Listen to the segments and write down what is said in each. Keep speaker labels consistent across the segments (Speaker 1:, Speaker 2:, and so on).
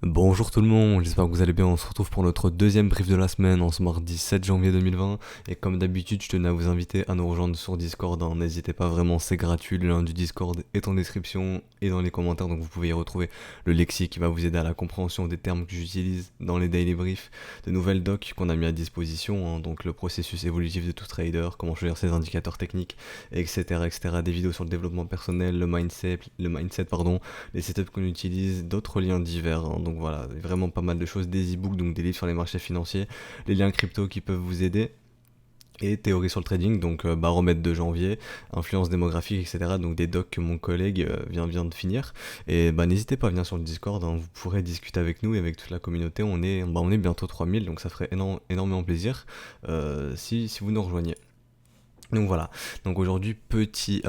Speaker 1: Bonjour tout le monde, j'espère que vous allez bien. On se retrouve pour notre deuxième brief de la semaine en ce mardi 7 janvier 2020. Et comme d'habitude, je tenais à vous inviter à nous rejoindre sur Discord, hein. N'hésitez pas, vraiment, c'est gratuit. Le lien du Discord est en description et dans les commentaires. Donc vous pouvez y retrouver le lexique qui va vous aider à la compréhension des termes que j'utilise dans les daily briefs, de nouvelles docs qu'on a mis à disposition, hein. Donc le processus évolutif de tout trader, comment choisir ses indicateurs techniques, etc., etc. Des vidéos sur le développement personnel, le mindset, pardon, les setups qu'on utilise, d'autres liens divers, hein. Donc voilà, vraiment pas mal de choses, des e-books, donc des livres sur les marchés financiers, les liens crypto qui peuvent vous aider. Et théorie sur le trading, donc baromètre de janvier, influence démographique, etc. Donc des docs que mon collègue vient de finir. Et bah n'hésitez pas à venir sur le Discord, hein. Vous pourrez discuter avec nous et avec toute la communauté. On est bientôt 3000, donc ça ferait énormément plaisir si vous nous rejoignez. Donc voilà, donc aujourd'hui petit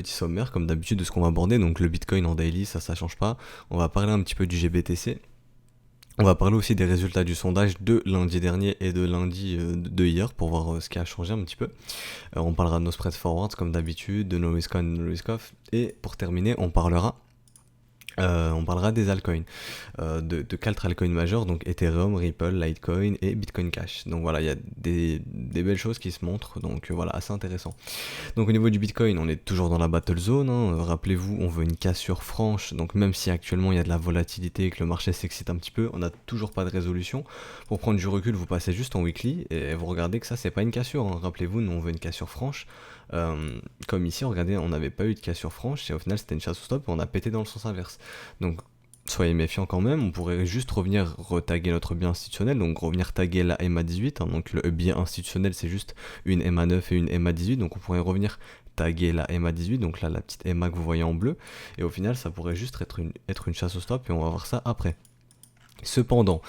Speaker 1: sommaire comme d'habitude de ce qu'on va aborder, donc le Bitcoin en daily, ça change pas. On va parler un petit peu du GBTC. On va parler aussi des résultats du sondage de lundi dernier et de lundi de hier pour voir ce qui a changé un petit peu. On parlera de nos spread forwards comme d'habitude, de nos risk on, no risk off. Et pour terminer, on parlera des altcoins, de 4 altcoins majeurs, donc Ethereum, Ripple, Litecoin et Bitcoin Cash. Donc voilà, il y a des belles choses qui se montrent, donc voilà, assez intéressant. Donc au niveau du Bitcoin, on est toujours dans la battle zone, hein. Rappelez-vous, on veut une cassure franche, donc même si actuellement il y a de la volatilité et que le marché s'excite un petit peu, on n'a toujours pas de résolution. Pour prendre du recul, vous passez juste en weekly et vous regardez que ça c'est pas une cassure, hein. Rappelez-vous, nous on veut une cassure franche. Comme ici, regardez, on n'avait pas eu de cassure franche et au final c'était une chasse au stop et on a pété dans le sens inverse. Donc soyez méfiants quand même, on pourrait juste revenir retaguer notre biais institutionnel, donc revenir taguer la MA18, hein. Donc le biais institutionnel c'est juste une MA9 et une MA18, donc on pourrait revenir taguer la MA18, donc là la petite MA que vous voyez en bleu, et au final ça pourrait juste être une chasse au stop et on va voir ça après. Cependant,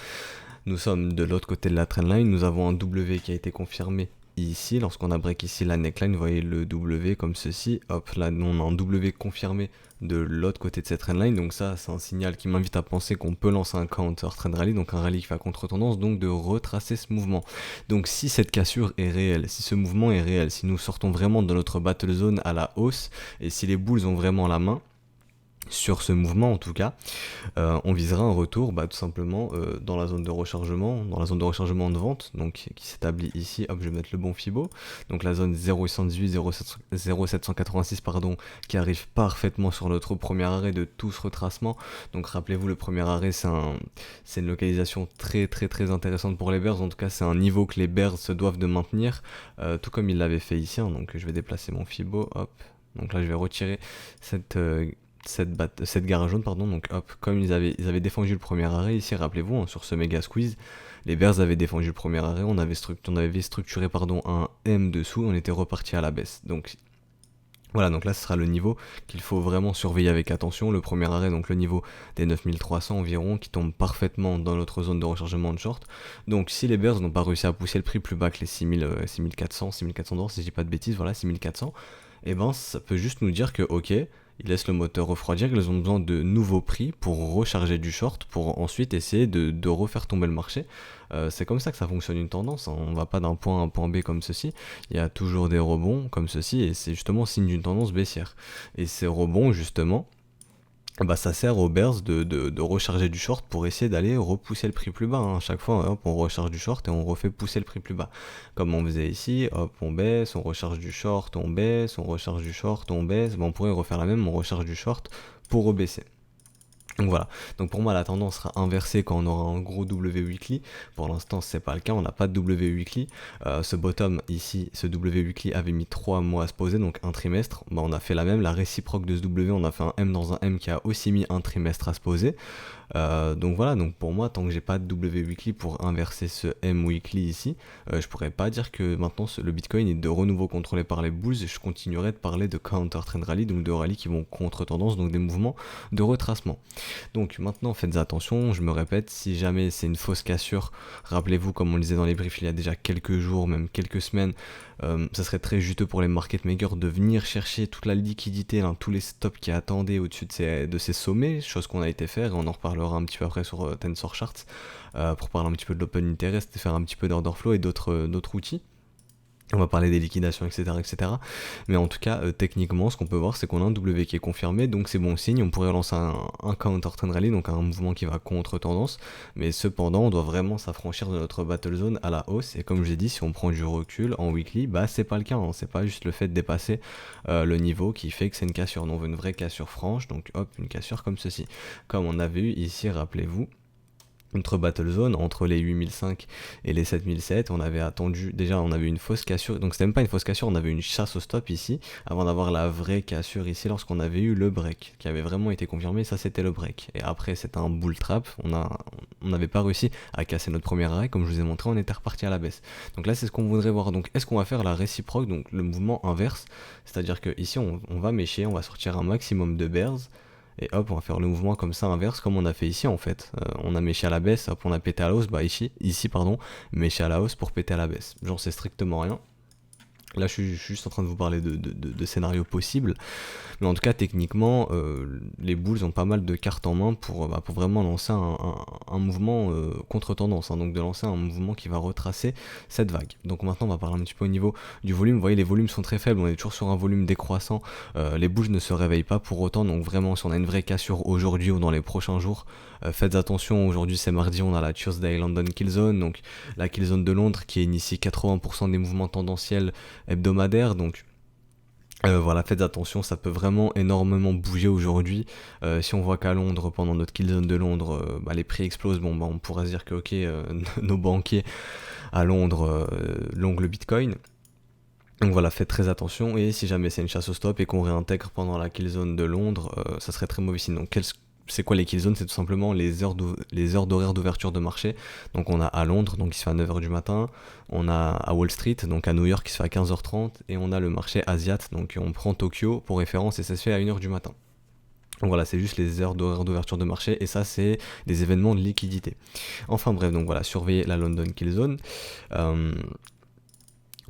Speaker 1: nous sommes de l'autre côté de la trendline, nous avons un W qui a été confirmé ici, lorsqu'on a break ici la neckline, vous voyez le W comme ceci, hop là on a un W confirmé de l'autre côté de cette trendline, donc ça c'est un signal qui m'invite à penser qu'on peut lancer un counter trend rally, donc un rallye qui va contre tendance, donc de retracer ce mouvement. Donc si cette cassure est réelle, si ce mouvement est réel, si nous sortons vraiment de notre battle zone à la hausse, et si les bulls ont vraiment la main, sur ce mouvement en tout cas, on visera un retour tout simplement dans la zone de rechargement de vente, donc qui s'établit ici. Hop, je vais mettre le bon Fibo. Donc la zone 0,818, 0,786 pardon, qui arrive parfaitement sur notre premier arrêt de tout ce retracement. Donc rappelez-vous, le premier arrêt c'est une localisation très très très intéressante pour les bears. En tout cas, c'est un niveau que les bears se doivent de maintenir, tout comme ils l'avaient fait ici, hein. Donc je vais déplacer mon Fibo. Hop. Donc là, je vais retirer cette cette gare jaune, pardon. Donc hop, comme ils avaient défendu le premier arrêt ici, rappelez-vous, hein, sur ce méga squeeze, les Bears avaient défendu le premier arrêt, on avait structuré pardon, un M dessous, on était reparti à la baisse. Donc voilà, donc là ce sera le niveau qu'il faut vraiment surveiller avec attention. Le premier arrêt, donc le niveau des 9300 environ, qui tombe parfaitement dans notre zone de rechargement de short. Donc si les Bears n'ont pas réussi à pousser le prix plus bas que les 6400 $, si je dis pas de bêtises, voilà, 6400, et ben ça peut juste nous dire que ok, ils laissent le moteur refroidir, ils ont besoin de nouveaux prix pour recharger du short, pour ensuite essayer de refaire tomber le marché. C'est comme ça que ça fonctionne une tendance, hein. On va pas d'un point A à un point B comme ceci, il y a toujours des rebonds comme ceci, et c'est justement signe d'une tendance baissière. Et ces rebonds, justement, ça sert aux bears de recharger du short pour essayer d'aller repousser le prix plus bas, hein. À chaque fois, hop, on recharge du short et on refait pousser le prix plus bas. Comme on faisait ici, hop, on baisse, on recharge du short, on baisse, on recharge du short, on baisse. On pourrait refaire la même, on recharge du short pour rebaisser. Donc voilà, donc pour moi la tendance sera inversée quand on aura un gros W weekly. Pour l'instant c'est pas le cas, on n'a pas de W weekly. Ce bottom ici, ce W weekly avait mis 3 mois à se poser, donc un trimestre. On a fait la même, la réciproque de ce W, on a fait un M dans un M qui a aussi mis un trimestre à se poser. Donc voilà, donc pour moi, tant que j'ai pas de W weekly pour inverser ce M weekly ici, je pourrais pas dire que maintenant le Bitcoin est de renouveau contrôlé par les bulls, et je continuerai de parler de counter trend rally, donc de rallye qui vont contre tendance, donc des mouvements de retracement. Donc maintenant, faites attention, je me répète, si jamais c'est une fausse cassure, rappelez-vous, comme on le disait dans les briefs il y a déjà quelques jours, même quelques semaines, ça serait très juteux pour les market makers de venir chercher toute la liquidité, hein, tous les stops qui attendaient au-dessus de ces sommets, chose qu'on a été faire, et on en reparlera un petit peu après sur Tensor Charts, pour parler un petit peu de l'open interest et faire un petit peu d'order flow et d'autres outils. On va parler des liquidations, etc., etc. Mais en tout cas, techniquement, ce qu'on peut voir, c'est qu'on a un W qui est confirmé, donc c'est bon signe. On pourrait lancer un counter trend rally, donc un mouvement qui va contre tendance. Mais cependant, on doit vraiment s'affranchir de notre battle zone à la hausse. Et comme je l'ai dit, si on prend du recul en weekly, bah c'est pas le cas. Hein. C'est pas juste le fait de dépasser le niveau qui fait que c'est une cassure. Non, on veut une vraie cassure franche, donc hop, une cassure comme ceci. Comme on avait eu ici, rappelez-vous. Notre battle zone entre les 8005 et les 7007, on avait attendu, déjà on avait une fausse cassure, donc c'était même pas une fausse cassure, on avait une chasse au stop ici, avant d'avoir la vraie cassure ici lorsqu'on avait eu le break, qui avait vraiment été confirmé, ça c'était le break. Et après c'était un bull trap, on n'avait pas réussi à casser notre premier arrêt, comme je vous ai montré, on était reparti à la baisse. Donc là c'est ce qu'on voudrait voir, donc est-ce qu'on va faire la réciproque, donc le mouvement inverse, c'est-à-dire que ici on va mécher, on va sortir un maximum de bears, et hop, on va faire le mouvement comme ça inverse, comme on a fait ici en fait. On a méché à la baisse, hop, on a pété à la hausse, bah ici pardon, méché à la hausse pour péter à la baisse. J'en sais strictement rien. Là, je suis juste en train de vous parler de scénarios possibles. Mais en tout cas, techniquement, les Bulls ont pas mal de cartes en main pour vraiment lancer un mouvement contre-tendance. Hein, donc de lancer un mouvement qui va retracer cette vague. Donc maintenant, on va parler un petit peu au niveau du volume. Vous voyez, les volumes sont très faibles. On est toujours sur un volume décroissant. Les Bulls ne se réveillent pas pour autant. Donc vraiment, si on a une vraie cassure aujourd'hui ou dans les prochains jours, faites attention. Aujourd'hui, c'est mardi. On a la Tuesday London Kill Zone. Donc la Kill Zone de Londres qui initie 80% des mouvements tendanciels hebdomadaires. Donc voilà, faites attention, ça peut vraiment énormément bouger aujourd'hui. Si on voit qu'à Londres, pendant notre kill zone de Londres, les prix explosent, bon on pourra se dire que ok, nos banquiers à Londres longuent le Bitcoin. Donc voilà, faites très attention, et si jamais c'est une chasse au stop et qu'on réintègre pendant la kill zone de Londres, ça serait très mauvais signe. Donc c'est quoi les kill zones? C'est tout simplement les heures d'horaire d'ouverture de marché. Donc on a à Londres, donc il se fait à 9h du matin, on a à Wall Street, donc à New York, qui se fait à 15h30, et on a le marché Asiat, donc on prend Tokyo pour référence, et ça se fait à 1h du matin. Donc voilà, c'est juste les heures d'horaire d'ouverture de marché, et ça c'est des événements de liquidité. Enfin bref, donc voilà, surveillez la London Kill Zone.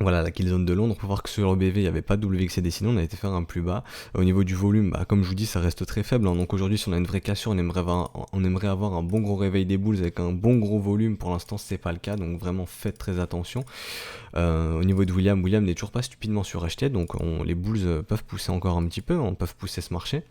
Speaker 1: Voilà, la kill zone de Londres, on peut voir que sur le BV, il n'y avait pas de WXCD, sinon on a été faire un plus bas. Au niveau du volume, comme je vous dis, ça reste très faible. Hein. Donc aujourd'hui, si on a une vraie cassure, on aimerait avoir un bon gros réveil des bulls avec un bon gros volume. Pour l'instant, c'est pas le cas, donc vraiment faites très attention. Au niveau de William n'est toujours pas stupidement suracheté, donc les bulls peuvent pousser encore un petit peu, peuvent pousser ce marché.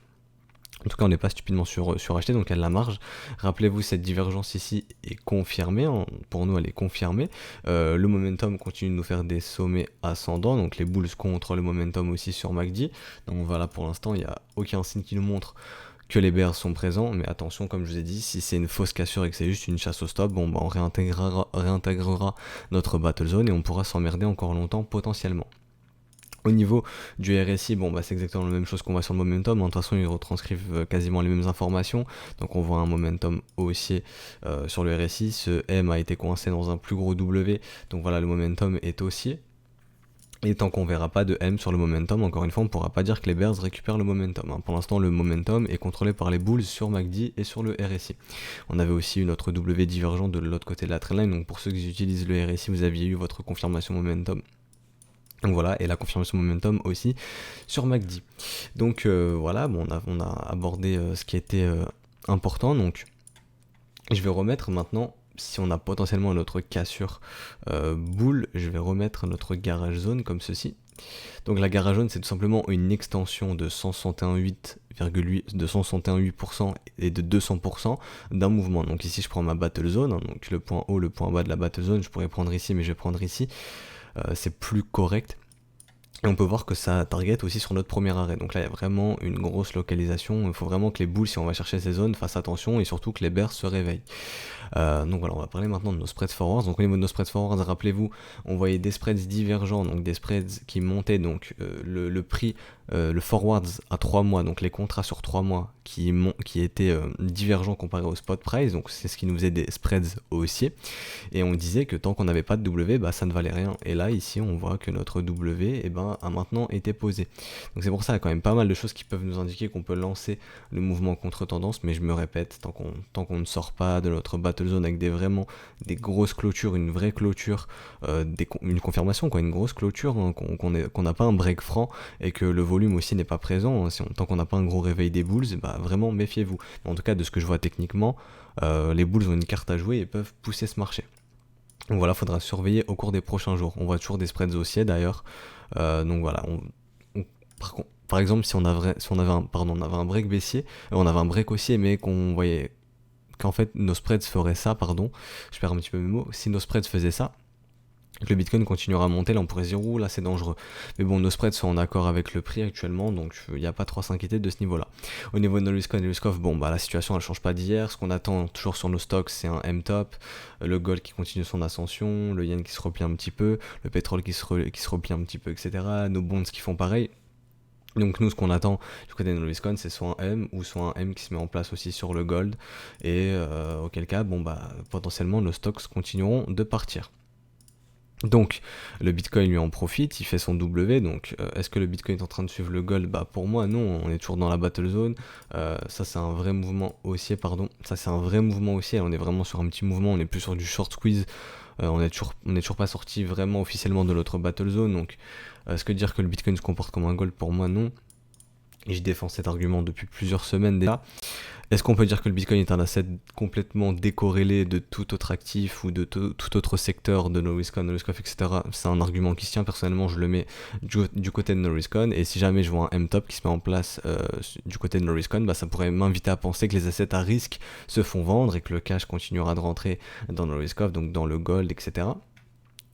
Speaker 1: En tout cas, on n'est pas stupidement suracheté, donc elle a de la marge. Rappelez-vous, cette divergence ici est confirmée. Hein. Pour nous, elle est confirmée. Le momentum continue de nous faire des sommets ascendants. Donc les bulls contre le momentum aussi sur MACD. Donc voilà, pour l'instant, il n'y a aucun signe qui nous montre que les bears sont présents. Mais attention, comme je vous ai dit, si c'est une fausse cassure et que c'est juste une chasse au stop, on réintégrera notre battle zone et on pourra s'emmerder encore longtemps potentiellement. Au niveau du RSI, c'est exactement la même chose qu'on voit sur le momentum. De toute façon, ils retranscrivent quasiment les mêmes informations. Donc on voit un momentum haussier sur le RSI. Ce M a été coincé dans un plus gros W. Donc voilà, le momentum est haussier. Et tant qu'on verra pas de M sur le momentum, encore une fois, on ne pourra pas dire que les bears récupèrent le momentum. Hein. Pour l'instant, le momentum est contrôlé par les bulls sur MACD et sur le RSI. On avait aussi eu notre W divergent de l'autre côté de la trendline. Donc pour ceux qui utilisent le RSI, vous aviez eu votre confirmation momentum. Donc voilà, et la confirmation momentum aussi sur MACD. Donc voilà, on a abordé ce qui était important. Donc je vais remettre maintenant, si on a potentiellement notre cassure boule, je vais remettre notre garage zone comme ceci. Donc la garage zone, c'est tout simplement une extension de 161,8% et de 200% d'un mouvement. Donc ici je prends ma battle zone, hein, donc le point haut, le point bas de la battle zone, je pourrais prendre ici, mais je vais prendre ici. C'est plus correct. Et on peut voir que ça target aussi sur notre premier arrêt. Donc là, il y a vraiment une grosse localisation. Il faut vraiment que les bulls, si on va chercher ces zones, fassent attention et surtout que les bears se réveillent. Donc voilà, on va parler maintenant de nos spreads forwards. Donc au niveau de nos spreads forwards, rappelez-vous, on voyait des spreads divergents, donc des spreads qui montaient, donc le prix, le forwards à 3 mois, donc les contrats sur 3 mois qui étaient divergents comparé au spot price, donc c'est ce qui nous faisait des spreads haussiers. Et on disait que tant qu'on n'avait pas de W, ça ne valait rien. Et là, ici, on voit que notre W a maintenant été posé. Donc c'est pour ça, il y a quand même pas mal de choses qui peuvent nous indiquer qu'on peut lancer le mouvement contre-tendance, mais je me répète, tant qu'on ne sort pas de notre battle zone avec vraiment des grosses clôtures, une vraie clôture, une confirmation, une grosse clôture, hein, qu'on n'a pas un break franc et que le volume aussi n'est pas présent, hein, tant qu'on n'a pas un gros réveil des bulls, vraiment méfiez-vous. En tout cas, de ce que je vois techniquement, les bulls ont une carte à jouer et peuvent pousser ce marché. Donc voilà, faudra surveiller au cours des prochains jours. On voit toujours des spreads haussiers d'ailleurs. Donc voilà, par exemple, si on avait on avait un break baissier, on avait un break haussier, mais qu'on voyait qu'en fait nos spreads feraient ça, pardon, je perds un petit peu mes mots, si nos spreads faisaient ça, que le Bitcoin continuera à monter, là on pourrait se dire ouh là c'est dangereux. Mais bon, nos spreads sont en accord avec le prix actuellement, donc il n'y a pas trop à s'inquiéter de ce niveau-là. Au niveau de nos risk on et risk off, bon bah la situation elle change pas d'hier. Ce qu'on attend toujours sur nos stocks c'est un M-top, le gold qui continue son ascension, le yen qui se replie un petit peu, le pétrole qui se replie un petit peu, etc. Nos bonds qui font pareil. Donc nous ce qu'on attend du côté de nos risk on c'est soit un M ou soit un M qui se met en place aussi sur le gold, et auquel cas bon bah potentiellement nos stocks continueront de partir. Donc le Bitcoin lui en profite, il fait son W, donc est-ce que le Bitcoin est en train de suivre le gold? Bah pour moi non, on est toujours dans la battle zone. Ça c'est un vrai mouvement haussier, pardon, ça c'est un vrai mouvement haussier, on est vraiment sur un petit mouvement, on est plus sur du short squeeze. On est toujours pas sorti vraiment officiellement de notre battle zone, donc est-ce que dire que le Bitcoin se comporte comme un gold? Pour moi non, et je défends cet argument depuis plusieurs semaines déjà. Est-ce qu'on peut dire que le Bitcoin est un asset complètement décorrélé de tout autre actif ou de tout autre secteur de no risk on, no risk off, etc. C'est un argument qui se tient. Personnellement, je le mets du côté de no risk on. Et si jamais je vois un M-top qui se met en place du côté de no risk on, bah, ça pourrait m'inviter à penser que les assets à risque se font vendre et que le cash continuera de rentrer dans no risk off, donc dans le gold, etc.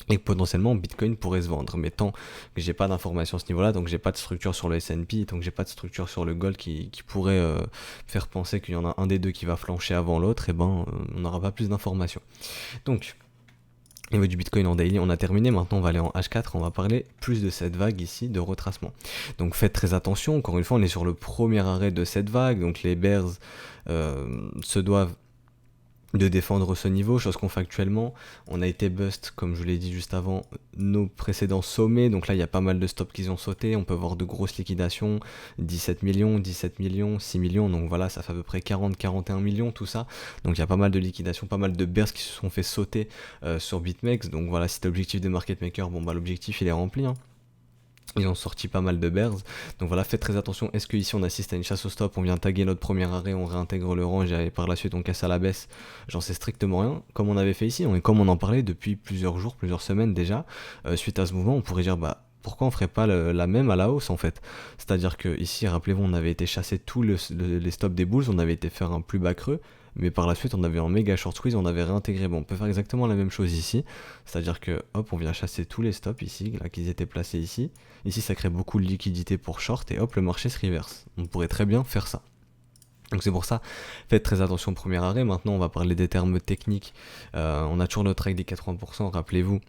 Speaker 1: Et potentiellement Bitcoin pourrait se vendre, mais tant que j'ai pas d'informations à ce niveau là, donc j'ai pas de structure sur le S&P, donc j'ai pas de structure sur le gold qui pourrait faire penser qu'il y en a un des deux qui va flancher avant l'autre, et ben on n'aura pas plus d'informations. Donc au niveau du Bitcoin en daily, on a terminé. Maintenant on va aller en H4, on va parler plus de cette vague ici de retracement. Donc faites très attention, encore une fois on est sur le premier arrêt de cette vague, donc les bears se doivent de défendre ce niveau, chose qu'on fait actuellement. On a été bust, comme je vous l'ai dit juste avant, nos précédents sommets, donc là il y a pas mal de stops qui ont sauté, on peut voir de grosses liquidations, 17 millions, 17 millions, 6 millions, donc voilà, ça fait à peu près 40-41 millions tout ça, donc il y a pas mal de liquidations, pas mal de bears qui se sont fait sauter sur BitMEX, donc voilà, si t'es l'objectif des market makers, bon bah l'objectif il est rempli, hein. Ils ont sorti pas mal de bears, donc voilà, faites très attention. Est-ce que ici on assiste à une chasse au stop, on vient taguer notre premier arrêt, on réintègre le range et par la suite on casse à la baisse? J'en sais strictement rien, comme on avait fait ici, et comme on en parlait depuis plusieurs jours, plusieurs semaines déjà, suite à ce mouvement, on pourrait dire bah pourquoi on ferait pas la même à la hausse en fait? C'est-à-dire que ici, rappelez-vous, on avait été chasser tous les stops des bulls, on avait été faire un plus bas creux, mais par la suite on avait un méga short squeeze, on avait réintégré. Bon, on peut faire exactement la même chose ici, c'est-à-dire que hop, on vient chasser tous les stops ici, là qu'ils étaient placés ici. Ici ça crée beaucoup de liquidité pour short et hop, le marché se reverse. On pourrait très bien faire ça. Donc c'est pour ça, faites très attention au premier arrêt. Maintenant on va parler des termes techniques. On a toujours notre règle des 80%, rappelez-vous.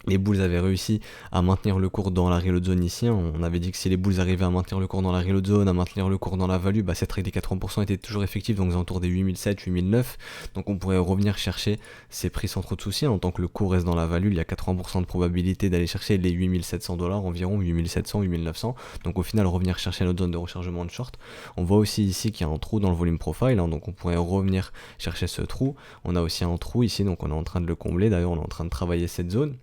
Speaker 1: Les bulls avaient réussi à maintenir le cours dans la reload zone ici, hein. On avait dit que si les bulls arrivaient à maintenir le cours dans la reload zone, à maintenir le cours dans la value, bah cette règle des 80% était toujours effective, donc aux alentours des 8007, 8009. Donc on pourrait revenir chercher ces prix sans trop de soucis, hein. En tant que le cours reste dans la value, il y a 80% de probabilité d'aller chercher les 8700 $, environ 8700, 8900. Donc au final revenir chercher notre zone de rechargement de short. On voit aussi ici qu'il y a un trou dans le volume profile, hein, donc on pourrait revenir chercher ce trou. On a aussi un trou ici, donc on est en train de le combler, d'ailleurs on est en train de travailler cette zone.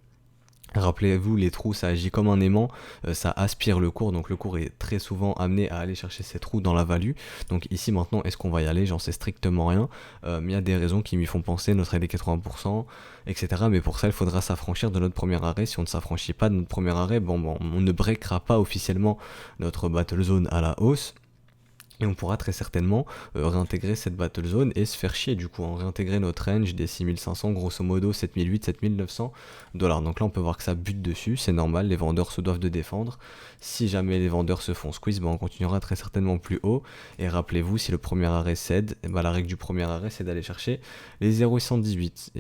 Speaker 1: Rappelez-vous, les trous, ça agit comme un aimant, ça aspire le cours, donc le cours est très souvent amené à aller chercher ces trous dans la value. Donc ici maintenant, est-ce qu'on va y aller? J'en sais strictement rien, mais il y a des raisons qui m'y font penser, notre règle des 80%, etc. Mais pour ça, il faudra s'affranchir de notre premier arrêt. Si on ne s'affranchit pas de notre premier arrêt, bon, on ne breakera pas officiellement notre battle zone à la hausse. Et on pourra très certainement réintégrer cette battle zone et se faire chier du coup, réintégrer notre range des 6500, grosso modo 7008, 7900 $. Donc là on peut voir que ça bute dessus, c'est normal, les vendeurs se doivent de défendre. Si jamais les vendeurs se font squeeze, on continuera très certainement plus haut. Et rappelez-vous, si le premier arrêt cède, la règle du premier arrêt c'est d'aller chercher les 0,118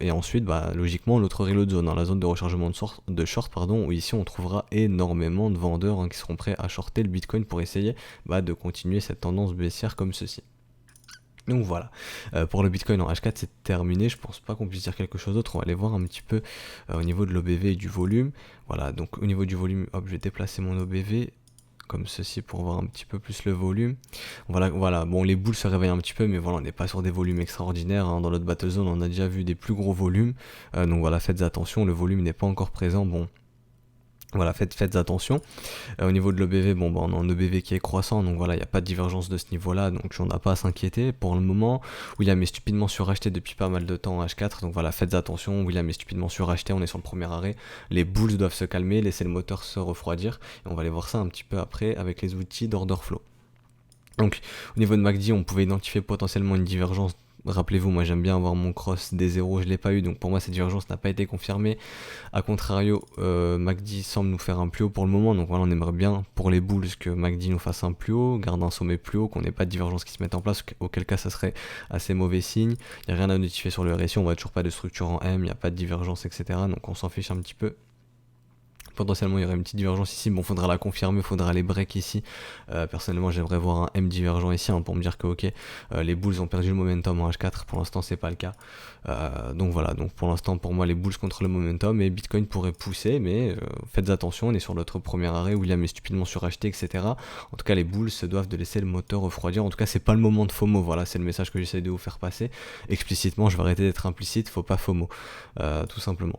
Speaker 1: et ensuite logiquement l'autre reload zone, la zone de rechargement de short, où ici on trouvera énormément de vendeurs qui seront prêts à shorter le Bitcoin pour essayer de continuer cette tendance baissière comme ceci. Donc voilà, pour le Bitcoin en H4 c'est terminé, je pense pas qu'on puisse dire quelque chose d'autre. On va aller voir un petit peu au niveau de l'OBV et du volume. Voilà, donc au niveau du volume, hop, je vais déplacer mon OBV comme ceci pour voir un petit peu plus le volume. Voilà, bon les boules se réveillent un petit peu, mais voilà, on n'est pas sur des volumes extraordinaires, hein. Dans notre battle zone on a déjà vu des plus gros volumes, donc voilà, faites attention, le volume n'est pas encore présent. Bon, Voilà, faites attention. Au niveau de l'EBV, bon, bah, on a un EBV qui est croissant, donc voilà, il n'y a pas de divergence de ce niveau-là, donc on n'a pas à s'inquiéter. Pour le moment, William est stupidement suracheté depuis pas mal de temps en H4, donc voilà, faites attention. William est stupidement suracheté, on est sur le premier arrêt. Les bulls doivent se calmer, laisser le moteur se refroidir, et on va aller voir ça un petit peu après avec les outils d'order flow. Donc, au niveau de MACD, on pouvait identifier potentiellement une divergence. Rappelez-vous, moi j'aime bien avoir mon cross des 0, je l'ai pas eu, donc pour moi cette divergence n'a pas été confirmée. A contrario, MACD semble nous faire un plus haut pour le moment, donc voilà, on aimerait bien pour les bulls que MACD nous fasse un plus haut, garde un sommet plus haut, qu'on n'ait pas de divergence qui se mette en place, auquel cas ça serait assez mauvais signe. Il n'y a rien à notifier sur le RSI, on voit toujours pas de structure en M, il n'y a pas de divergence, etc. Donc on s'en fiche un petit peu. Potentiellement il y aurait une petite divergence ici, bon faudra la confirmer, faudra les break ici. Personnellement j'aimerais voir un M divergent ici pour me dire que ok, les bulls ont perdu le momentum en H4, pour l'instant c'est pas le cas. Donc voilà, donc pour l'instant pour moi les bulls contre le momentum et Bitcoin pourrait pousser, mais faites attention, on est sur notre premier arrêt, William est stupidement suracheté, etc. En tout cas les bulls se doivent de laisser le moteur refroidir, en tout cas c'est pas le moment de FOMO, voilà c'est le message que j'essaie de vous faire passer. Explicitement, je vais arrêter d'être implicite, faut pas FOMO, tout simplement.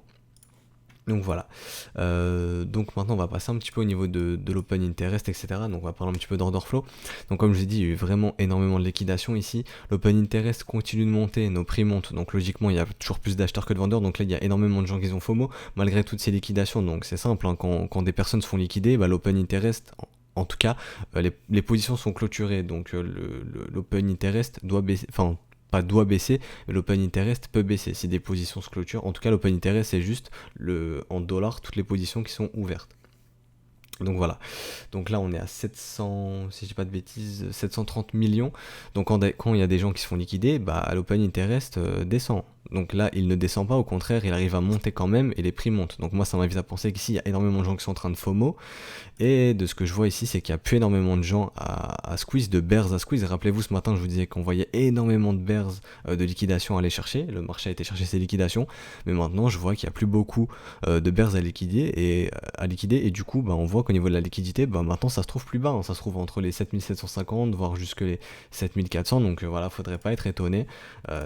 Speaker 1: Donc voilà, donc maintenant on va passer un petit peu au niveau de l'open interest, etc. Donc on va parler un petit peu d'order flow. Donc comme je vous ai dit, il y a eu vraiment énormément de liquidation ici. L'open interest continue de monter, nos prix montent, donc logiquement il y a toujours plus d'acheteurs que de vendeurs. Donc là il y a énormément de gens qui ont FOMO malgré toutes ces liquidations. Donc c'est simple, hein, quand des personnes se font liquider, bah, l'open interest, en tout cas, les positions sont clôturées. Donc l'open interest doit baisser, enfin pas doit baisser, mais l'open interest peut baisser si des positions se clôturent. En tout cas, l'open interest, c'est juste en dollars toutes les positions qui sont ouvertes. Donc voilà, donc là on est à 700, si je dis pas de bêtises, 730 millions. Donc quand il y a des gens qui se font liquider, bah l'open interest descend. Donc là il ne descend pas, au contraire il arrive à monter quand même et les prix montent. Donc moi ça m'invite à penser qu'ici il y a énormément de gens qui sont en train de FOMO. Et de ce que je vois ici, c'est qu'il n'y a plus énormément de gens à squeeze, de bears à squeeze. Rappelez-vous, ce matin, je vous disais qu'on voyait énormément de bears de liquidation à aller chercher. Le marché a été chercher ses liquidations. Mais maintenant, je vois qu'il n'y a plus beaucoup de bears à liquider. Et du coup, bah, on voit qu'au niveau de la liquidité, bah, maintenant, ça se trouve plus bas. Hein. Ça se trouve entre les 7750, voire jusque les 7400. Donc voilà, faudrait pas être étonné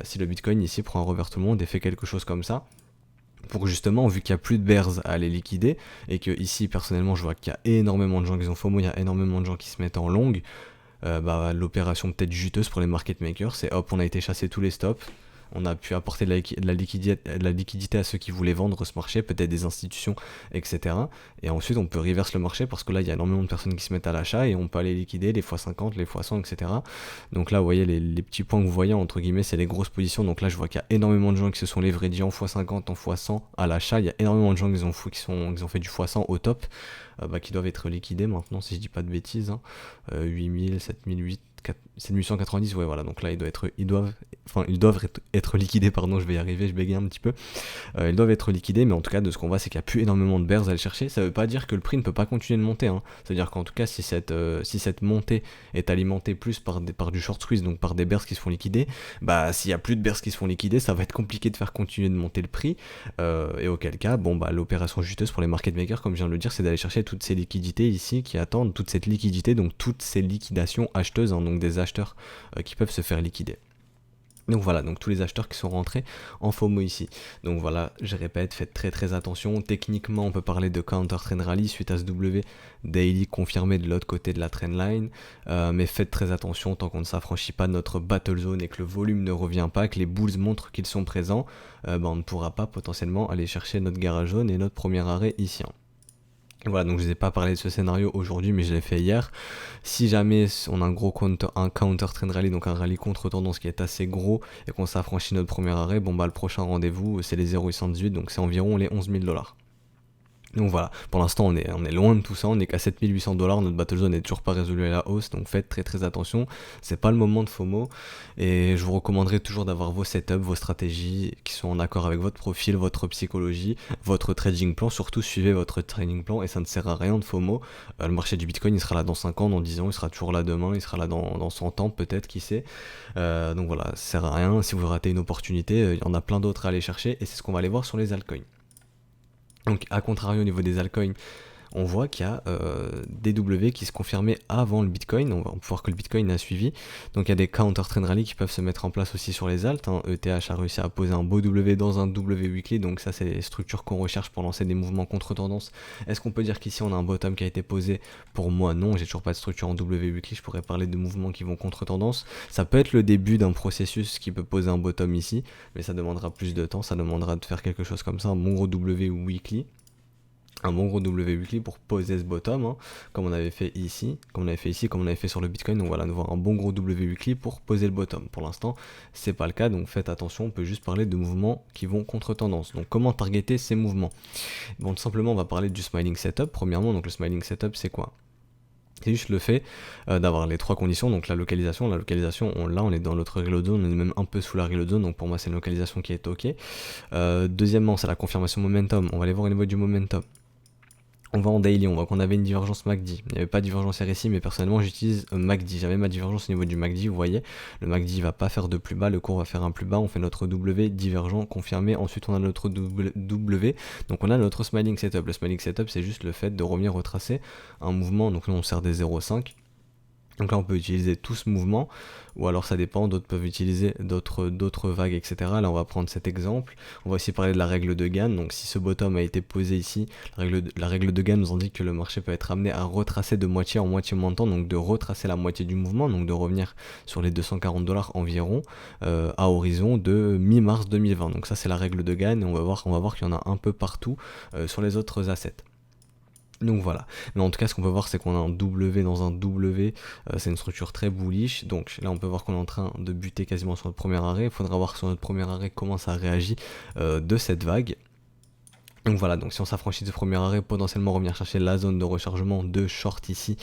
Speaker 1: si le Bitcoin ici prend un revers tout le monde et fait quelque chose comme ça. Pour justement, vu qu'il n'y a plus de bears à les liquider, et que ici, personnellement, je vois qu'il y a énormément de gens qui ont FOMO, il y a énormément de gens qui se mettent en long, bah, l'opération peut-être juteuse pour les market makers, c'est hop, on a été chasser tous les stops, on a pu apporter de la liquidité à ceux qui voulaient vendre ce marché, peut-être des institutions, etc. Et ensuite, on peut reverse le marché parce que là, il y a énormément de personnes qui se mettent à l'achat et on peut aller liquider les x50, les x100, etc. Donc là, vous voyez, les petits points que vous voyez, entre guillemets, c'est les grosses positions. Donc là, je vois qu'il y a énormément de gens qui se sont leveragés en x50, en x100 à l'achat. Il y a énormément de gens qui ont fait du x100 au top, bah, qui doivent être liquidés maintenant, si je dis pas de bêtises. Hein. 8000, 7008, 7190, ouais, voilà. Donc là, ils doivent être liquidés, pardon, je vais y arriver, je bégaye un petit peu. Ils doivent être liquidés, mais en tout cas, de ce qu'on voit, c'est qu'il n'y a plus énormément de bears à aller chercher. Ça veut pas dire que le prix ne peut pas continuer de monter. Hein. C'est-à-dire qu'en tout cas, si cette montée est alimentée plus par du short squeeze, donc par des bears qui se font liquider, bah s'il y a plus de bears qui se font liquider, ça va être compliqué de faire continuer de monter le prix. Et auquel cas, bon bah l'opération juteuse pour les market makers, comme je viens de le dire, c'est d'aller chercher toutes ces liquidités ici qui attendent, toute cette liquidité, donc toutes ces liquidations acheteuses, hein, donc des acheteurs qui peuvent se faire liquider. Donc voilà, donc tous les acheteurs qui sont rentrés en FOMO ici. Donc voilà, je répète, faites très très attention. Techniquement, on peut parler de counter trend rally suite à ce W daily confirmé de l'autre côté de la trendline. Mais faites très attention tant qu'on ne s'affranchit pas de notre battle zone et que le volume ne revient pas, que les bulls montrent qu'ils sont présents, on ne pourra pas potentiellement aller chercher notre garage zone et notre premier arrêt ici. Hein. Voilà, donc je vous ai pas parlé de ce scénario aujourd'hui, mais je l'ai fait hier. Si jamais on a un counter trend rally, donc un rallye contre tendance qui est assez gros et qu'on s'affranchit notre premier arrêt, bon bah le prochain rendez-vous c'est les 0,818, donc c'est environ les 11 000 $. Donc voilà, pour l'instant on est loin de tout ça, on est qu'à 7800 $, notre battle zone n'est toujours pas résolu à la hausse, donc faites très très attention, c'est pas le moment de FOMO, et je vous recommanderais toujours d'avoir vos setups, vos stratégies qui sont en accord avec votre profil, votre psychologie, votre trading plan, surtout suivez votre trading plan et ça ne sert à rien de FOMO. Le marché du Bitcoin il sera là dans 5 ans, dans 10 ans, il sera toujours là demain, il sera là dans 100 ans peut-être, qui sait. Donc voilà, ça sert à rien, si vous ratez une opportunité, il y en a plein d'autres à aller chercher, et c'est ce qu'on va aller voir sur les altcoins. Donc, à contrario, au niveau des altcoins, on voit qu'il y a des W qui se confirmaient avant le Bitcoin. On va voir que le Bitcoin a suivi. Donc il y a des counter trend rally qui peuvent se mettre en place aussi sur les alts. ETH a réussi à poser un beau W dans un W weekly, donc ça c'est les structures qu'on recherche pour lancer des mouvements contre tendance. Est-ce qu'on peut dire qu'ici on a un bottom qui a été posé? Pour moi non, j'ai toujours pas de structure en W weekly. Je pourrais parler de mouvements qui vont contre tendance. Ça peut être le début d'un processus qui peut poser un bottom ici, mais ça demandera plus de temps. Ça demandera de faire quelque chose comme ça, un bon gros W weekly, un bon gros W weekly pour poser ce bottom, comme on avait fait ici, comme on avait fait sur le Bitcoin. Donc voilà, nous voir un bon gros W weekly pour poser le bottom. Pour l'instant, c'est pas le cas, donc faites attention, on peut juste parler de mouvements qui vont contre tendance. Donc comment targeter ces mouvements? Bon, tout simplement, on va parler du smiling setup. Premièrement, donc le smiling setup, c'est quoi? C'est juste le fait d'avoir les trois conditions, donc la localisation, là on est dans notre reload zone, on est même un peu sous la reload zone, donc pour moi c'est une localisation qui est ok. Deuxièmement, c'est la confirmation momentum, on va aller voir au niveau du momentum. On va en daily, on voit qu'on avait une divergence MACD. Il n'y avait pas de divergence RSI, mais personnellement j'utilise MACD. J'avais ma divergence au niveau du MACD, vous voyez. Le MACD va pas faire de plus bas, le cours va faire un plus bas. On fait notre W divergent confirmé. Ensuite on a notre W. Donc on a notre smiling setup. Le smiling setup, c'est juste le fait de revenir retracer un mouvement. Donc nous on sert des 0,5. Donc là on peut utiliser tout ce mouvement, ou alors ça dépend, d'autres peuvent utiliser d'autres vagues, etc. Là on va prendre cet exemple. On va aussi parler de la règle de Gann. Donc si ce bottom a été posé ici, la règle de Gann nous indique que le marché peut être amené à retracer de moitié en moitié moins de temps, donc de retracer la moitié du mouvement, donc de revenir sur les 240$ environ à horizon de mi-mars 2020. Donc ça c'est la règle de Gann, et on va voir qu'il y en a un peu partout sur les autres assets. Donc voilà, mais en tout cas ce qu'on peut voir c'est qu'on a un W dans un W, c'est une structure très bullish, donc là on peut voir qu'on est en train de buter quasiment sur notre premier arrêt. Il faudra voir sur notre premier arrêt comment ça réagit de cette vague. Donc voilà, donc si on s'affranchit de ce premier arrêt, potentiellement revenir chercher la zone de rechargement de short ici,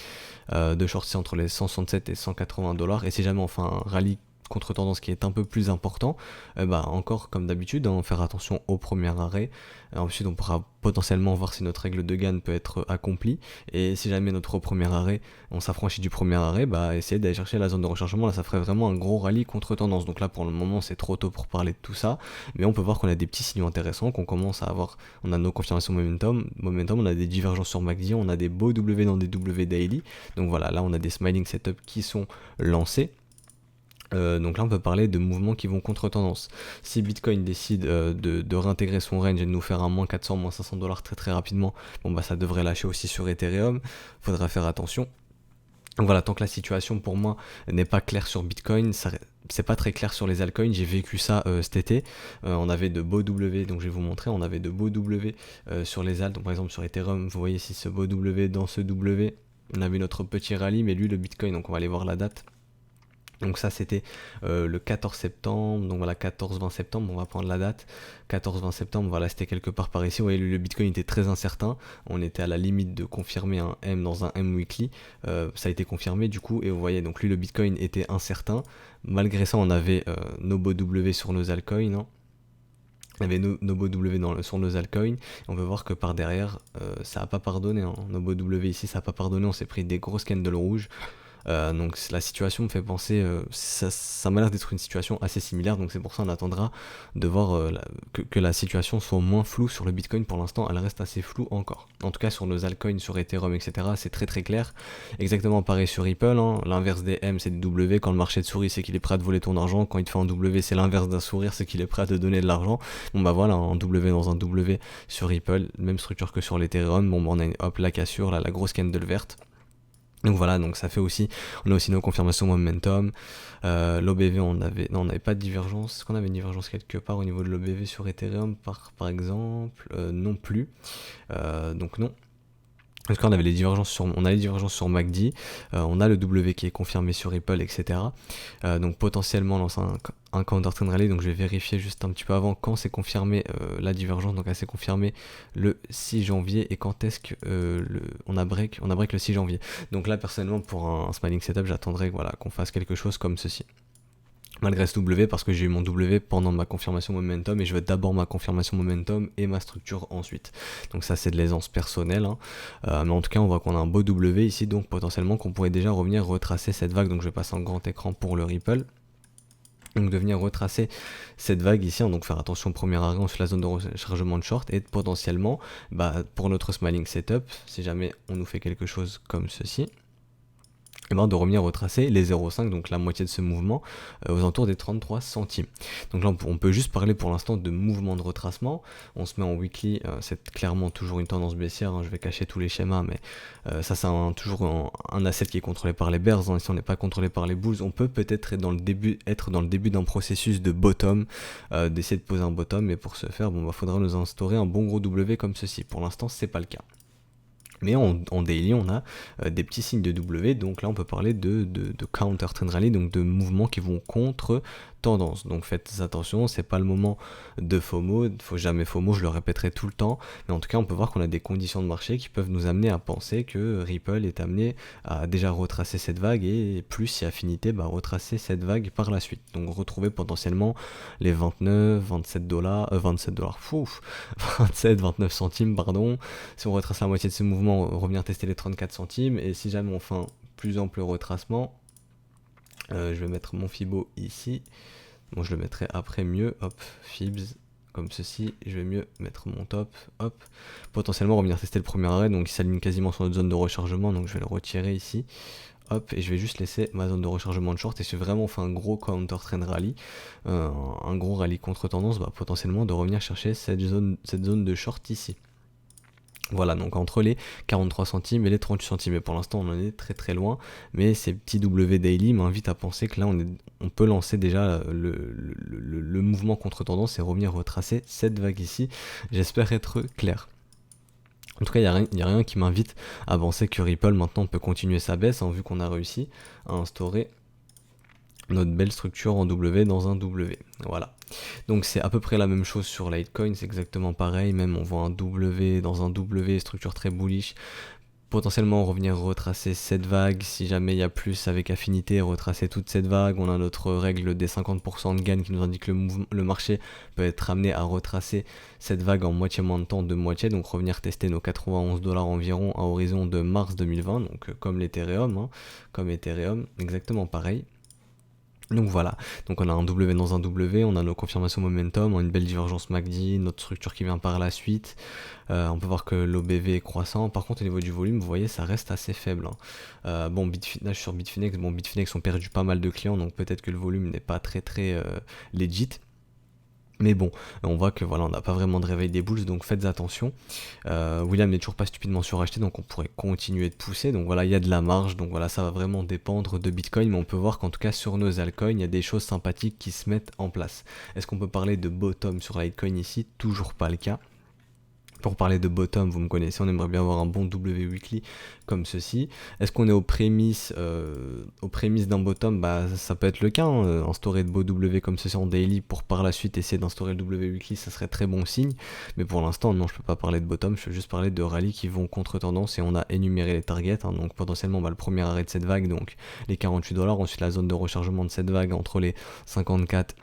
Speaker 1: entre les 167 et 180$, et si jamais on fait un rallye contre tendance qui est un peu plus important, encore comme d'habitude, faire attention au premier arrêt. Ensuite on pourra potentiellement voir si notre règle de Gann peut être accomplie, et si jamais notre premier arrêt, on s'affranchit du premier arrêt, essayer d'aller chercher la zone de rechargement. Là ça ferait vraiment un gros rallye contre tendance. Donc là pour le moment c'est trop tôt pour parler de tout ça, mais on peut voir qu'on a des petits signaux intéressants, qu'on commence à avoir. On a nos confirmations momentum, on a des divergences sur MACD, on a des beaux W dans des W daily. Donc voilà, là on a des smiling setups qui sont lancés. Donc là on peut parler de mouvements qui vont contre tendance. Si Bitcoin décide de réintégrer son range et de nous faire un moins 400, moins 500$ très rapidement, ça devrait lâcher aussi sur Ethereum, faudra faire attention. Donc voilà, tant que la situation pour moi n'est pas claire sur Bitcoin, c'est pas très clair sur les altcoins. J'ai vécu ça cet été. On avait de beaux W, donc je vais vous montrer, on avait de beaux W sur les alts. Donc par exemple sur Ethereum, vous voyez ici ce beau W dans ce W, on avait notre petit rallye, mais lui le Bitcoin, donc on va aller voir la date. Donc ça c'était le 14 septembre, donc voilà 14-20 septembre, on va prendre la date, 14-20 septembre, voilà c'était quelque part par ici. Vous voyez le Bitcoin était très incertain, on était à la limite de confirmer un M dans un M weekly, ça a été confirmé du coup, et vous voyez donc lui le Bitcoin était incertain, malgré ça on avait nos beaux W sur nos altcoins, on avait nos beaux W sur nos altcoins, on peut voir que par derrière ça a pas pardonné, nos beaux W ici ça a pas pardonné, on s'est pris des grosses candles rouges. Donc la situation me fait penser, ça m'a l'air d'être une situation assez similaire, donc c'est pour ça on attendra de voir que la situation soit moins floue sur le Bitcoin. Pour l'instant elle reste assez floue encore, en tout cas sur nos altcoins, sur Ethereum, etc. c'est très clair, exactement pareil sur Ripple, l'inverse des M c'est des W, quand le marché te sourit c'est qu'il est prêt à te voler ton argent, quand il te fait un W c'est l'inverse d'un sourire, c'est qu'il est prêt à te donner de l'argent. Voilà, un W dans un W sur Ripple, même structure que sur l'Ethereum, on a la cassure, là, la grosse candle verte. Donc voilà, donc ça fait aussi, on a aussi nos confirmations momentum, l'OBV on n'avait pas de divergence. Est-ce qu'on avait une divergence quelque part au niveau de l'OBV sur Ethereum par exemple? Non plus, donc non. Parce qu'on avait les divergences sur MACD, on a le W qui est confirmé sur Ripple, etc. Donc potentiellement lancer un counter trend rally, donc je vais vérifier juste un petit peu avant quand c'est confirmé la divergence. Donc elle s'est confirmée le 6 janvier, et quand est-ce que on a break le 6 janvier. Donc là personnellement pour un smiling setup j'attendrai qu'on fasse quelque chose comme ceci. Malgré ce W, parce que j'ai eu mon W pendant ma confirmation momentum, et je veux d'abord ma confirmation momentum et ma structure ensuite. Donc ça c'est de l'aisance personnelle, mais en tout cas on voit qu'on a un beau W ici, donc potentiellement qu'on pourrait déjà revenir retracer cette vague. Donc je vais passer en grand écran pour le Ripple. Donc de venir retracer cette vague ici, hein, donc faire attention au premier arrêt sur la zone de rechargement de short et potentiellement pour notre smiling setup, si jamais on nous fait quelque chose comme ceci, et de revenir retracer les 0,5, donc la moitié de ce mouvement, aux alentours des 33 centimes. Donc là on peut juste parler pour l'instant de mouvement de retracement. On se met en weekly, c'est clairement toujours une tendance baissière, hein, je vais cacher tous les schémas, mais ça c'est toujours un asset qui est contrôlé par les bears, hein. Si on n'est pas contrôlé par les bulls, on peut peut-être être dans le début d'un processus de bottom, d'essayer de poser un bottom, mais pour ce faire, faudra nous instaurer un bon gros W comme ceci. Pour l'instant c'est pas le cas. Mais en daily, on a des petits signes de W, donc là on peut parler de counter trend rally, donc de mouvements qui vont contre tendance. Donc faites attention, c'est pas le moment de FOMO, il faut jamais FOMO, je le répéterai tout le temps, mais en tout cas on peut voir qu'on a des conditions de marché qui peuvent nous amener à penser que Ripple est amené à déjà retracer cette vague et plus si affinité, retracer cette vague par la suite. Donc retrouver potentiellement les 29, 27 dollars, 27, 29 centimes, pardon. Si on retrace la moitié de ce mouvement, revenir tester les 34 centimes, et si jamais on fait un plus ample retracement, je vais mettre mon Fibo ici. Bon, je le mettrai après mieux, hop, Fibs, comme ceci, je vais mieux mettre mon top, hop, potentiellement revenir tester le premier arrêt, donc il s'aligne quasiment sur notre zone de rechargement, donc je vais le retirer ici, hop, et je vais juste laisser ma zone de rechargement de short, et si vraiment on fait un gros counter trend rally, un gros rallye contre tendance, potentiellement de revenir chercher cette zone de short ici. Voilà, donc entre les 43 centimes et les 38 centimes, et pour l'instant on en est très très loin, mais ces petits W daily m'invitent à penser que là on peut lancer déjà le mouvement contre tendance et revenir retracer cette vague ici. J'espère être clair. En tout cas, il n'y a rien qui m'invite à penser que Ripple maintenant peut continuer sa baisse, vu qu'on a réussi à instaurer notre belle structure en W dans un W. Voilà. Donc c'est à peu près la même chose sur Litecoin, c'est exactement pareil, même on voit un W dans un W, structure très bullish. Potentiellement revenir retracer cette vague, si jamais il y a plus avec affinité, retracer toute cette vague. On a notre règle des 50% de gain qui nous indique que le marché peut être amené à retracer cette vague en moitié moins de temps, de moitié, donc revenir tester nos 91 $ environ à horizon de mars 2020, donc comme l'Ethereum, comme Ethereum, exactement pareil. Donc voilà, donc on a un W dans un W, on a nos confirmations momentum, on a une belle divergence MACD, notre structure qui vient par la suite, on peut voir que l'OBV est croissant. Par contre au niveau du volume, vous voyez, ça reste assez faible, bon, sur Bitfinex ont perdu pas mal de clients, donc peut-être que le volume n'est pas très legit. Mais bon, on voit que voilà, on n'a pas vraiment de réveil des bulls, donc faites attention. William n'est toujours pas stupidement suracheté, donc on pourrait continuer de pousser. Donc voilà, il y a de la marge, donc voilà, ça va vraiment dépendre de Bitcoin, mais on peut voir qu'en tout cas sur nos altcoins, il y a des choses sympathiques qui se mettent en place. Est-ce qu'on peut parler de bottom sur Litecoin ici? Toujours pas le cas. Pour parler de bottom, vous me connaissez, on aimerait bien avoir un bon W weekly comme ceci. Est-ce qu'on est aux prémices d'un bottom? Ça peut être le cas, instaurer de beaux W comme ceci en daily pour par la suite essayer d'instaurer le W weekly, ça serait très bon signe. Mais pour l'instant, non, je peux pas parler de bottom, je peux juste parler de rallyes qui vont contre tendance, et on a énuméré les targets, donc potentiellement le premier arrêt de cette vague, donc les 48 $, ensuite la zone de rechargement de cette vague entre les 54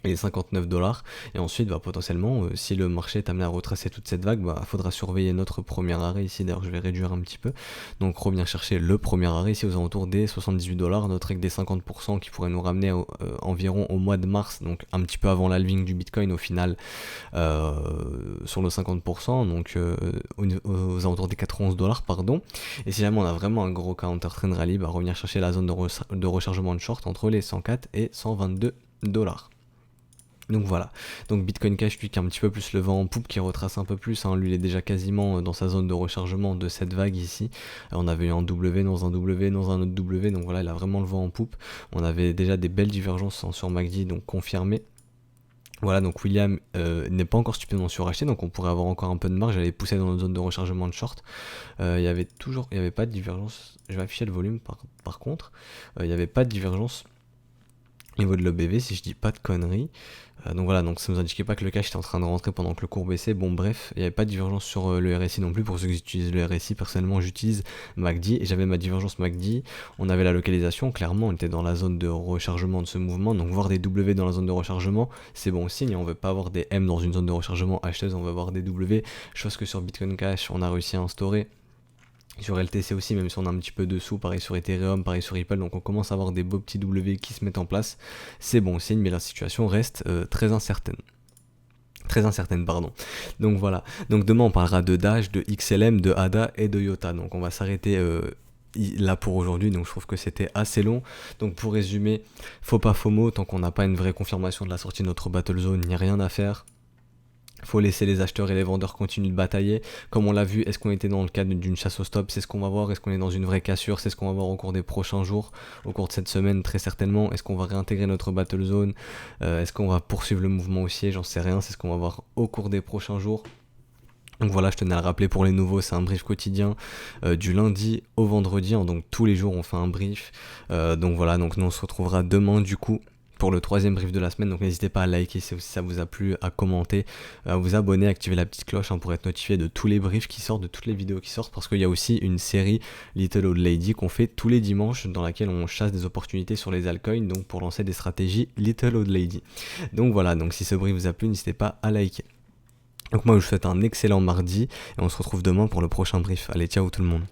Speaker 1: et les 59 $, et ensuite potentiellement si le marché est amené à retracer toute cette vague, faudra surveiller notre premier arrêt ici. D'ailleurs je vais réduire un petit peu, donc revenir chercher le premier arrêt ici aux alentours des 78 $, notre règle des 50% qui pourrait nous ramener environ au mois de mars, donc un petit peu avant l'halving du Bitcoin au final, sur le 50%, donc aux alentours des 91 $, pardon. Et si jamais on a vraiment un gros counter trend rally, revenir chercher la zone de rechargement de short entre les 104 et 122 $. Donc voilà, donc Bitcoin Cash lui qui a un petit peu plus le vent en poupe, qui retrace un peu plus, lui il est déjà quasiment dans sa zone de rechargement de cette vague ici. On avait eu un W dans un W dans un autre W, donc voilà, il a vraiment le vent en poupe. On avait déjà des belles divergences sur MACD, donc confirmé. Voilà, donc William n'est pas encore stupidement suracheté, donc on pourrait avoir encore un peu de marge, j'allais pousser dans notre zone de rechargement de short. Il y avait pas de divergence, je vais afficher le volume par contre, il n'y avait pas de divergence au niveau de l'OBV si je dis pas de conneries. Donc voilà, donc ça nous indiquait pas que le cash était en train de rentrer pendant que le cours baissait. Bon bref, il n'y avait pas de divergence sur le RSI non plus. Pour ceux qui utilisent le RSI, personnellement j'utilise MACD et j'avais ma divergence MACD. On avait la localisation, clairement on était dans la zone de rechargement de ce mouvement, donc voir des W dans la zone de rechargement c'est bon signe. On veut pas avoir des M dans une zone de rechargement acheteuse, on veut avoir des W, chose que sur Bitcoin Cash on a réussi à instaurer Sur LTC aussi, même si on a un petit peu dessous, pareil sur Ethereum, pareil sur Ripple, donc on commence à avoir des beaux petits W qui se mettent en place. C'est bon signe, mais la situation reste très incertaine. Très incertaine, pardon. Donc voilà. Donc demain, on parlera de Dash, de XLM, de ADA et de IOTA. Donc on va s'arrêter là pour aujourd'hui. Donc je trouve que c'était assez long. Donc pour résumer, faut pas FOMO, tant qu'on n'a pas une vraie confirmation de la sortie de notre Battle Zone, il n'y a rien à faire. Faut laisser les acheteurs et les vendeurs continuer de batailler. Comme on l'a vu, est-ce qu'on était dans le cadre d'une chasse au stop? C'est ce qu'on va voir. Est-ce qu'on est dans une vraie cassure? C'est ce qu'on va voir au cours des prochains jours, au cours de cette semaine très certainement. Est-ce qu'on va réintégrer notre battle zone? Est-ce qu'on va poursuivre le mouvement haussier? J'en sais rien. C'est ce qu'on va voir au cours des prochains jours. Donc voilà, je tenais à le rappeler pour les nouveaux, c'est un brief quotidien du lundi au vendredi, hein, donc tous les jours on fait un brief. Donc voilà, donc nous on se retrouvera demain du coup pour le troisième brief de la semaine, donc n'hésitez pas à liker si ça vous a plu, à commenter, à vous abonner, à activer la petite cloche pour être notifié de tous les briefs qui sortent, de toutes les vidéos qui sortent, parce qu'il y a aussi une série Little Old Lady qu'on fait tous les dimanches dans laquelle on chasse des opportunités sur les altcoins, donc pour lancer des stratégies Little Old Lady. Donc voilà, donc si ce brief vous a plu, n'hésitez pas à liker. Donc moi je vous souhaite un excellent mardi et on se retrouve demain pour le prochain brief. Allez, ciao tout le monde.